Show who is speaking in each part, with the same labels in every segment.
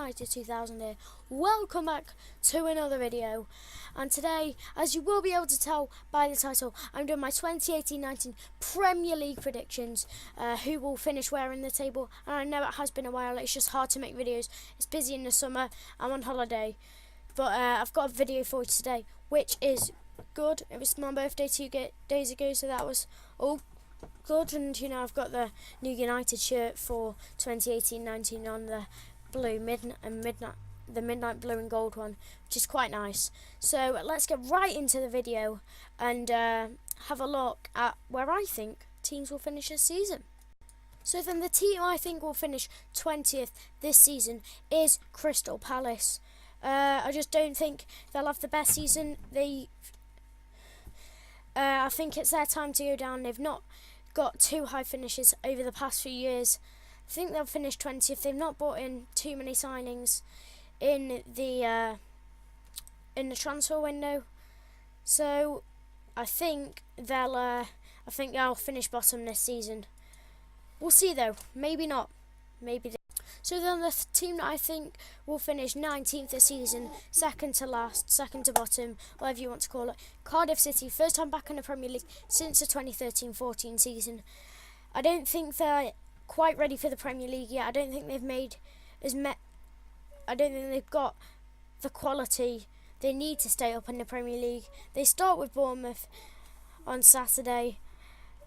Speaker 1: United 2000 here. Welcome back to another video, and today, as you will be able to tell by the title, I'm doing my 2018-19 Premier League predictions, who will finish where in the table. And I know it has been a while, it's just hard to make videos, it's busy in the summer, I'm on holiday, but I've got a video for you today, which is good. It was my birthday 2 days ago, so that was all good. And you know, I've got the new United shirt for 2018-19 on, the blue midnight blue and gold one, which is quite nice. So let's get right into the video and have a look at where I think teams will finish this season. So then the team I think will finish 20th this season is Crystal Palace. I just don't think they'll have the best season. I think it's their time to go down. They've not got too high finishes over the past few years. I think they'll finish 20th. They've not brought in too many signings in the transfer window, so I think they'll finish bottom this season. We'll see though. Maybe not. Maybe. So then the team that I think will finish 19th this season, second to last, second to bottom, whatever you want to call it, Cardiff City, first time back in the Premier League since the 2013-14 season. I don't think they're quite ready for the Premier League yet. I don't think they've got the quality they need to stay up in the Premier League. They start with Bournemouth on Saturday.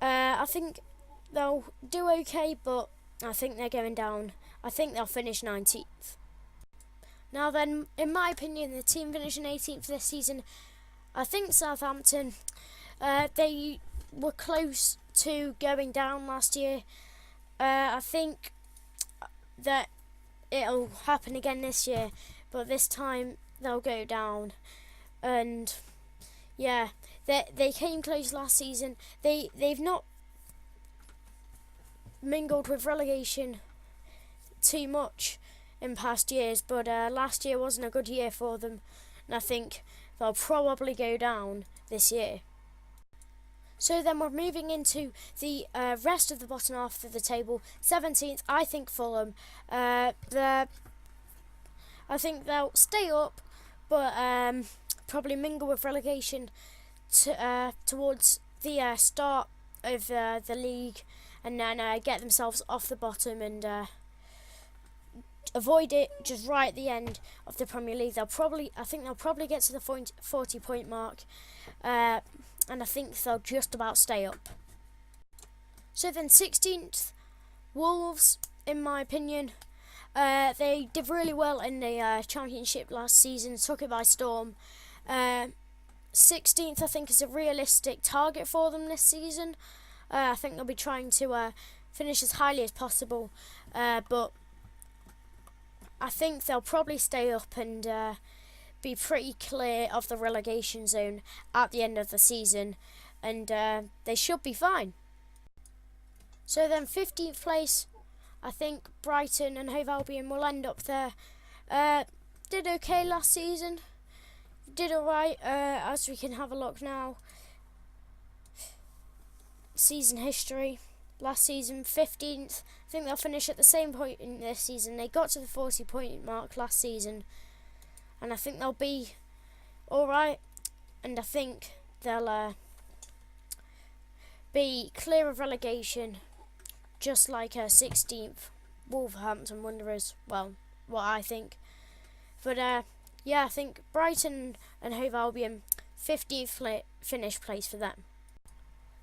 Speaker 1: I think they'll do okay, but I think they're going down. I think they'll finish 19th. Now then, in my opinion, the team finishing 18th this season, I think Southampton. They were close to going down last year. I think that it'll happen again this year, but this time they'll go down. And yeah, they came close last season. They've not mingled with relegation too much in past years, but last year wasn't a good year for them, and I think they'll probably go down this year. So then we're moving into the rest of the bottom half of the table. 17th, I think Fulham. I think they'll stay up, but probably mingle with relegation towards the start of the league, and then get themselves off the bottom and avoid it just right at the end of the Premier League. I think they'll probably get to the 40-point mark, and I think they'll just about stay up. So then 16th, Wolves, in my opinion. They did really well in the Championship last season, took it by storm. 16th, I think, is a realistic target for them this season. I think they'll be trying to finish as highly as possible, but I think they'll probably stay up and be pretty clear of the relegation zone at the end of the season, and they should be fine. So then 15th place, I think Brighton and Hove Albion will end up there. Did okay last season, did alright, as we can have a look now. Season history. Last season, 15th. I think they'll finish at the same point in this season. They got to the 40-point mark last season, and I think they'll be alright, and I think they'll be clear of relegation, just like 16th Wolverhampton Wanderers. Well, what I think. But yeah, I think Brighton and Hove Albion, 15th finish place for them.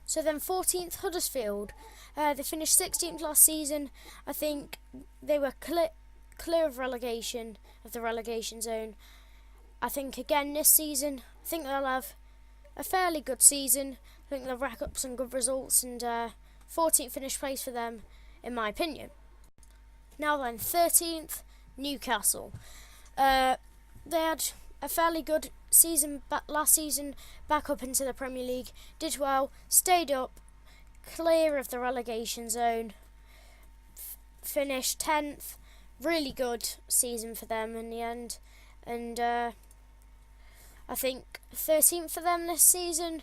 Speaker 1: So then 14th, Huddersfield. They finished 16th last season. I think they were clear of relegation, of the relegation zone. I think again this season, I think they'll have a fairly good season. I think they'll rack up some good results, and 14th finish place for them, in my opinion. Now then, 13th, Newcastle. They had a fairly good season last season, back up into the Premier League, did well, stayed up, clear of the relegation zone, finished 10th, really good season for them in the end, and I think 13th for them this season.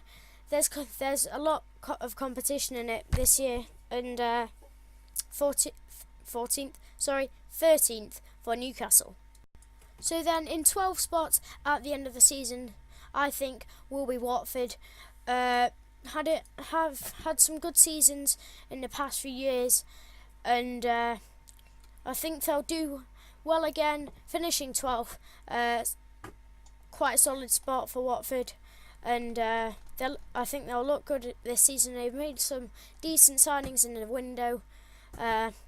Speaker 1: There's a lot of competition in it this year, and 13th for Newcastle. So then in 12 spots at the end of the season, I think will be Watford. Have had some good seasons in the past few years, and I think they'll do well again, finishing 12th. Quite a solid spot for Watford, and I think they'll look good this season. They've made some decent signings in the window,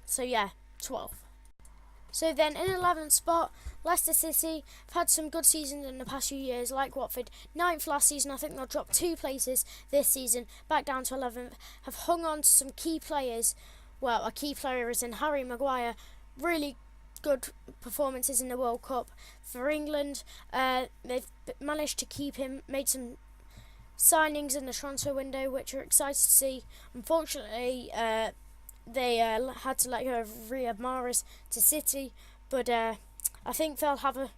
Speaker 1: so yeah, 12th. So then in 11th spot, Leicester City have had some good seasons in the past few years, like Watford. 9th last season, I think they'll drop 2 places this season, back down to 11th. Have hung on to some key players. Well, a key player is in Harry Maguire. Really good performances in the World Cup for England. They've managed to keep him, made some signings in the transfer window, which are excited to see. Unfortunately, they had to let go of Riyad Mahrez to City, but I think they'll have a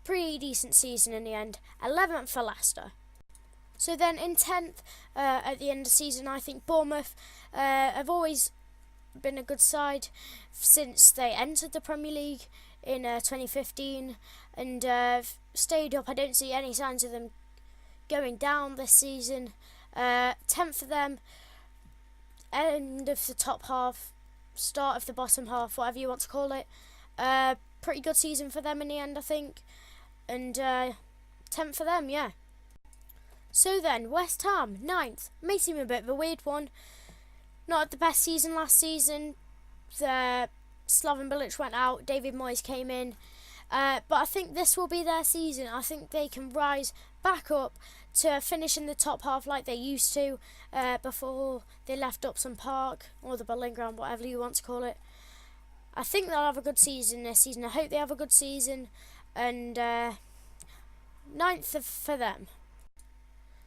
Speaker 1: pretty decent season in the end. 11th for Leicester. So then in 10th, at the end of the season, I think Bournemouth have always been a good side since they entered the Premier League in 2015 and stayed up. I don't see any signs of them going down this season. 10th for them. End of the top half, start of the bottom half, whatever you want to call it. Pretty good season for them in the end, I think. And 10th for them, yeah. So then, West Ham, 9th. May seem a bit of a weird one. Not had the best season last season. Slaven Bilic went out, David Moyes came in. But I think this will be their season. I think they can rise back up to finish in the top half like they used to before they left Upton Park, or the Boleyn Ground, whatever you want to call it. I think they'll have a good season this season. I hope they have a good season, and 9th for them.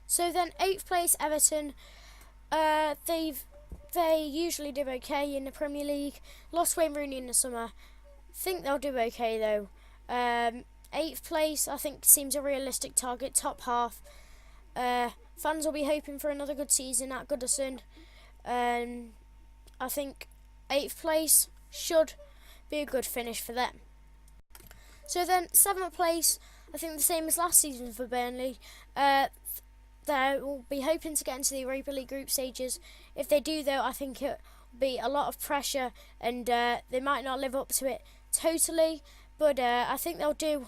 Speaker 1: So then 8th place Everton. They usually do okay in the Premier League. Lost Wayne Rooney in the summer. Think they'll do okay though. 8th place I think seems a realistic target, top half. Fans will be hoping for another good season at Goodison. I think 8th place should be a good finish for them. So then 7th place, I think the same as last season for Burnley. They will be hoping to get into the Europa League group stages. If they do though, I think it will be a lot of pressure and they might not live up to it totally, but I think they'll do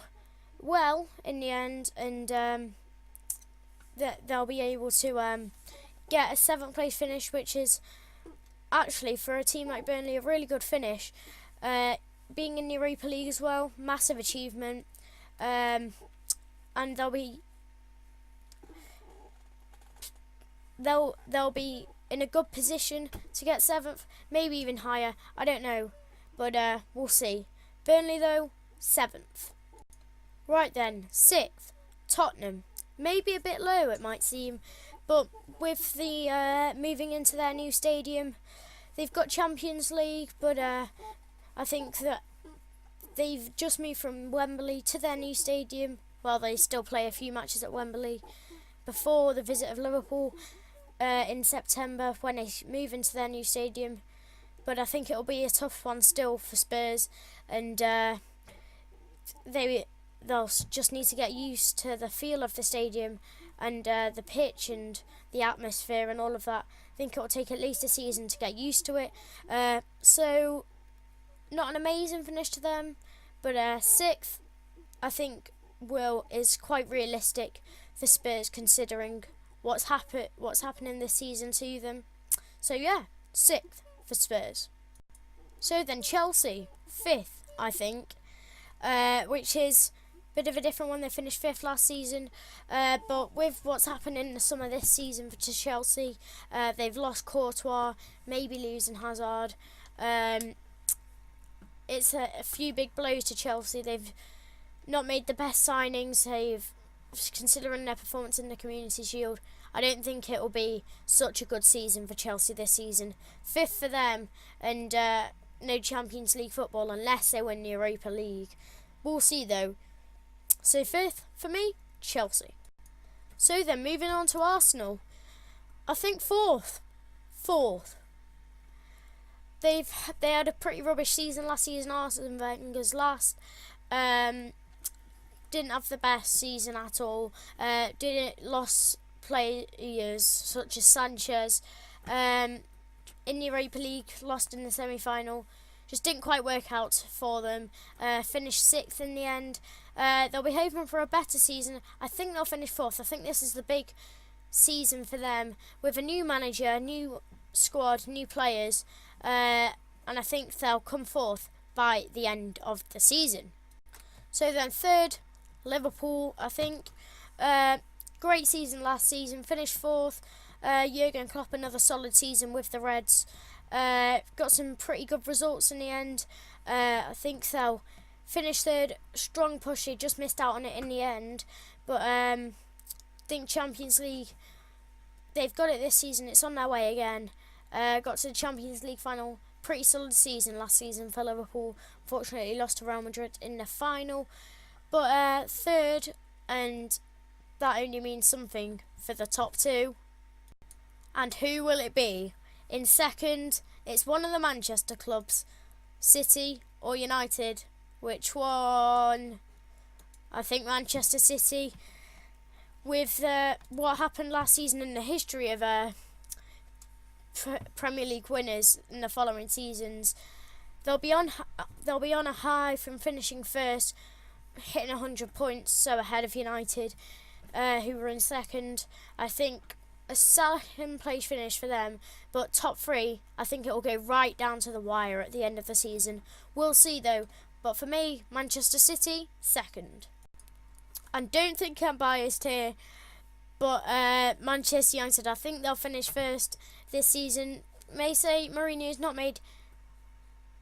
Speaker 1: well in the end, and they'll be able to get a 7th place finish, which is actually for a team like Burnley a really good finish. Being in the Europa League as well, massive achievement, and they'll be in a good position to get 7th, maybe even higher. I don't know, but we'll see. Burnley though, 7th. Right then, 6th, Tottenham. Maybe a bit low it might seem, but with the moving into their new stadium, they've got Champions League, but I think that they've just moved from Wembley to their new stadium. Well, they still play a few matches at Wembley before the visit of Liverpool in September when they move into their new stadium, but I think it'll be a tough one still for Spurs, and they'll just need to get used to the feel of the stadium and the pitch and the atmosphere and all of that. I think it'll take at least a season to get used to it. So not an amazing finish to them, but 6th I think is quite realistic for Spurs considering what's happening this season to them. So yeah, 6th for Spurs. So then Chelsea, 5th I think, which is a bit of a different one. They finished 5th last season, but with what's happened in the summer this season to Chelsea, they've lost Courtois, maybe losing Hazard. It's a few big blows to Chelsea. They've not made the best signings. Considering their performance in the Community Shield, I don't think it will be such a good season for Chelsea this season. 5th for them, and no Champions League football unless they win the Europa League. We'll see though. So 5th for me, Chelsea. So then moving on to Arsenal, I think 4th. they had a pretty rubbish season last season. Arsene Wenger's last. Didn't have the best season at all. Lost players such as Sanchez. In the Europa League, lost in the semi-final. Just didn't quite work out for them. Finished 6th in the end. They'll be hoping for a better season. I think they'll finish 4th. I think this is the big season for them with a new manager, new squad, new players, and I think they'll come 4th by the end of the season. So then 3rd, Liverpool, I think. Great season last season, finished 4th. Jurgen Klopp, another solid season with the Reds. Got some pretty good results in the end. I think they'll finish 3rd. Strong push, they just missed out on it in the end. But I think Champions League, they've got it this season. It's on their way again. Got to the Champions League final. Pretty solid season last season for Liverpool. Fortunately, lost to Real Madrid in the final. But 3rd, and that only means something for the top 2. And who will it be? In 2nd, it's one of the Manchester clubs, City or United. Which one? I think Manchester City. With what happened last season in the history of Premier League winners in the following seasons, they'll be on a high from finishing 1st, hitting 100 points, so ahead of United, who were in 2nd. I think a second place finish for them, but top 3, I think it will go right down to the wire at the end of the season. We'll see though, but for me, Manchester City, 2nd. And don't think I'm biased here, but Manchester United, I think they'll finish 1st this season. May say Mourinho's not made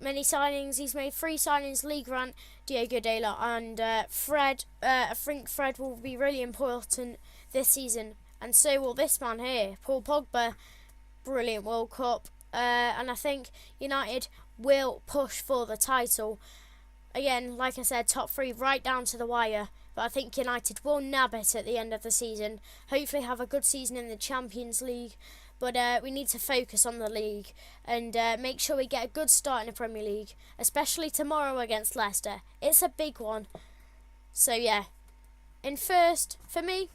Speaker 1: many signings. He's made 3 signings: Lee Grant, Diogo Dalot, and Fred. I think Fred will be really important this season, and so will this man here, Paul Pogba. Brilliant World Cup, and I think United will push for the title. Again, like I said, top 3 right down to the wire. But I think United will nab it at the end of the season. Hopefully have a good season in the Champions League. But we need to focus on the league and make sure we get a good start in the Premier League. Especially tomorrow against Leicester. It's a big one. So yeah. In 1st, for me,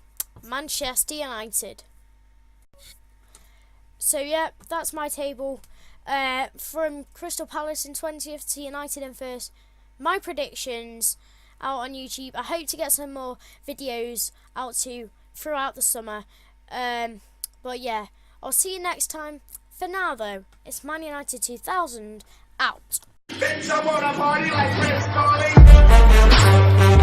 Speaker 1: Manchester United. So yeah, that's my table. From Crystal Palace in 20th to United in 1st. My predictions out on YouTube. I hope to get some more videos out to throughout the summer. But yeah, I'll see you next time. For now though, it's Man United 2000 out. Bitch, I wanna party like Chris Farley.